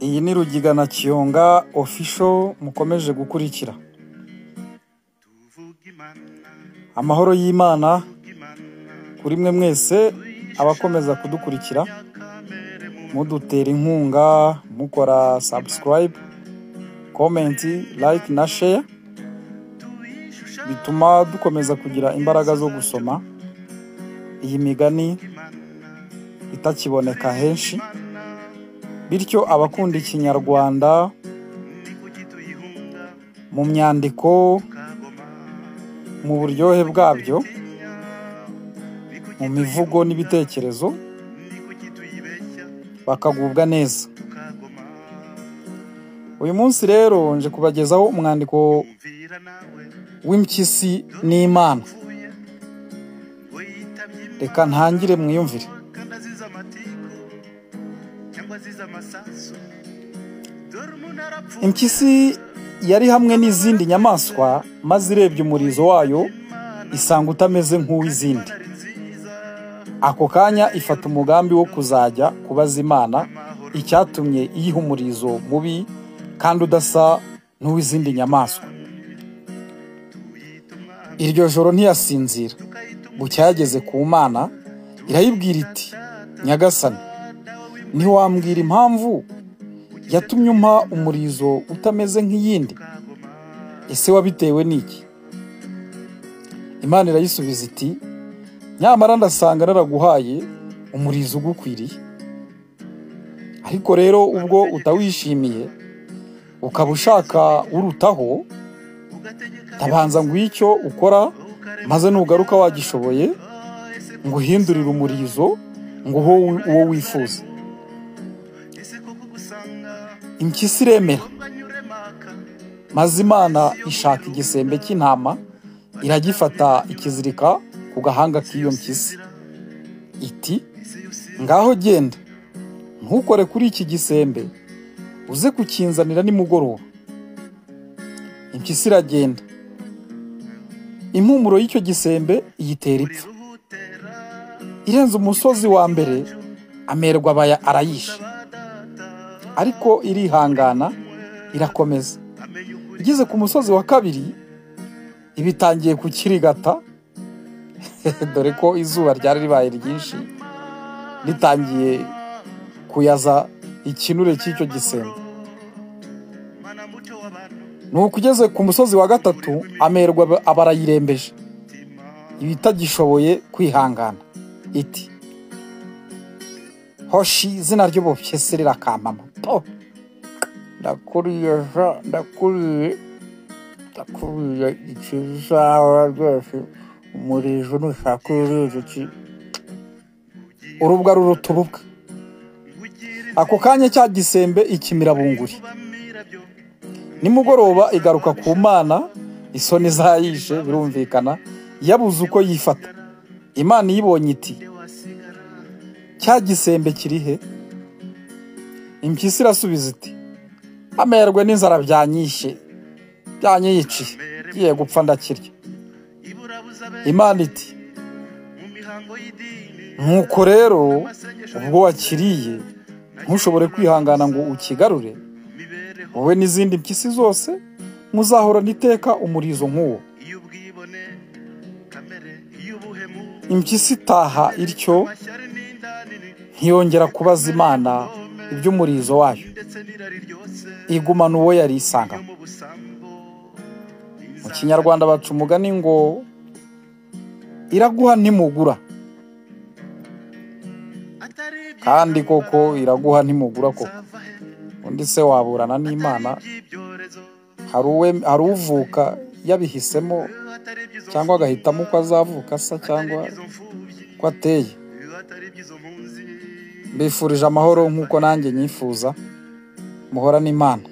Iyi ni Rugigana Kiyonga official mukomeje gukurikira. Amahoro y'Imana kuri mwe mwese abakomeza kudukurikira, mudutera inkunga, mukora subscribe, comment, like na share, bituma dukomeza kugira imbaraga zo gusoma iyi migani itakiboneka henshi, bityo abakunda Ikinyarwanda mu myandiko, mu buryohe bwabyo, mu mivugo n'ibitekerezo bakagubwa neza. Uyu munsi rero nje kubagezaho umwandiko w'impyisi n'Imana. Reka ntangire mwiyumvire. Impyisi yari hamwe n'izindi nyamaswa, maze irebye umurizo wayo isanga utameze nk'uw'izindi. Ako kanya ifata umugambi wo kuzajya kubaza Imana icyatumye iyiha umurizo mubi kandi udasa n'uw'izindi nyamaswa. Iryo joro ntiyasinzira, bucya yageze ku Mana irayibwira iti, Nyagasani, ntiwambwira impamvu yatumye umpa umurizo utameze nk'iyindi? Ese wabitewe n'iki? Imana irayisubiza iti, nyamara ndasanga naraguhaye umurizo ugukwiriye. Ariko rero ubwo utawishimiye ukaba ushaka urutaho, ndabanza ngo icyo ukora, maze nugaruka wagishoboye ngo uhindurire umurizo ngo uwo wifuza. Impyisi iremera, maze Imana ishaka igisembe cy'intama, iragifata ikizirika ku gahanga k'iyo mpyisi. Iti, ngaho genda, ntukore kuri iki gisembe, uze kukinzanira nimugoroba. Impyisi iragenda, impumuro y'icyo gisembe iyitera ipfa. Irenze umusozi wa mbere, amerwa aba arayishe, ariko irihangana irakomeza. Igeze ku musozi wa kabiri, ibitangiye kukirigata dore ko izuba ryari ribaye ryinshi, ritangiye kuyaza ikinure cy'icyo gisembe. Nuko ugeze ku musozi wa gatatu, amerwa aba arayirembeje, ibitagishoboye kwihangana. Iti, hoshi izina ry'ubupyisi rirakamama. Ndakuriye ikizawa rwose, umurizo nushaka ururizo ki urubwa ruruta ububwa. Ako kanya cya gisembe ikimira bunguri. Nimugoroba igaruka ku Mana, isoni zayishe birumvikana, yabuze uko yifata. Imana yibonye iti, cya gisembe kiri he? Impyisi irasubiza iti, amerwe n'inzara byanyishe, byanyiyiciye, giye gupfa ndakirya. Imana iti, nuko rero ubwo wakiriye ntushobore kwihangana ngo ukigarure, wowe n'izindi mpyisi zose muzahorana iteka umurizo nk'uwo. Impyisi itaha ityo, ntiyongera kubaza Imana iby'umurizo wayo, igumana uwo yari isanga. Mu Kinyarwanda baca umugani ngo iraguha ntimugura. Kandi koko iraguha ntimugura koko. Undi se waburana n'Imana? Hari uvuka yabihisemo, cyangwa agahitamo uko azavuka asa cyangwa ko ateye. Mbifurije amahoro nk'uko nanjye nyifuza. Muhora n'Imana.